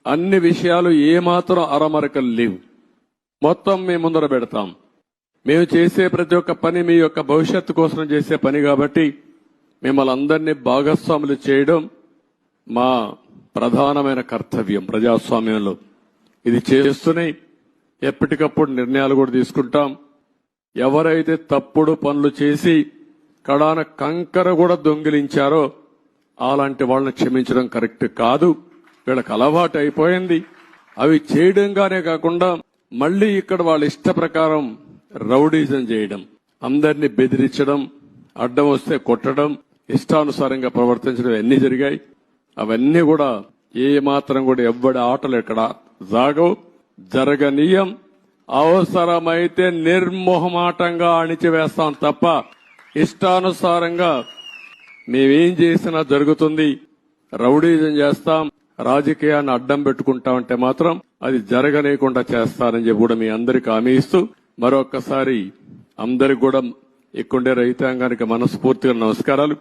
అన్ని విషయాలు ఏమాత్రం అరమరకలు లేవు. మొత్తం మీ ముందర పెడతాం. మేము చేసే ప్రతి ఒక్క పని మీ యొక్క భవిష్యత్తు కోసం చేసే పని కాబట్టి మిమ్మల్ని అందరినీ భాగస్వాములు చేయడం మా ప్రధానమైన కర్తవ్యం ప్రజాస్వామ్యంలో. ఇది చేస్తూనే ఎప్పటికప్పుడు నిర్ణయాలు కూడా తీసుకుంటాం. ఎవరైతే తప్పుడు పనులు చేసి కడాన కంకర కూడా దొంగిలించారో అలాంటి వాళ్ళని క్షమించడం కరెక్ట్ కాదు. వీళ్ళకి అలవాటు అయిపోయింది. అవి చేయడంగానే కాకుండా మళ్లీ ఇక్కడ వాళ్ళ ఇష్ట ప్రకారం రౌడీజం చేయడం, అందరినీ బెదిరించడం, అడ్డం వస్తే కొట్టడం, ఇష్టానుసారంగా ప్రవర్తించడం అన్ని జరిగాయి. అవన్నీ కూడా ఏ మాత్రం కూడా ఎవ్వడి ఆటలు ఎక్కడ జాగవు, జరగనీయం. అవసరమైతే నిర్మోహమాటంగా అణిచివేస్తాం తప్ప ఇష్టానుసారంగా మేమేం చేసినా జరుగుతుంది. రౌడీజం చేస్తాం, రాజకీయాన్ని అడ్డం పెట్టుకుంటామంటే మాత్రం అది జరగనీయకుండా చేస్తారని చెప్పి కూడా మీ అందరికీ హామీ ఇస్తూ మరొక్కసారి అందరికి కూడా ఇక్కడుండే రైతాంగానికి మనస్ఫూర్తిగా నమస్కారాలు.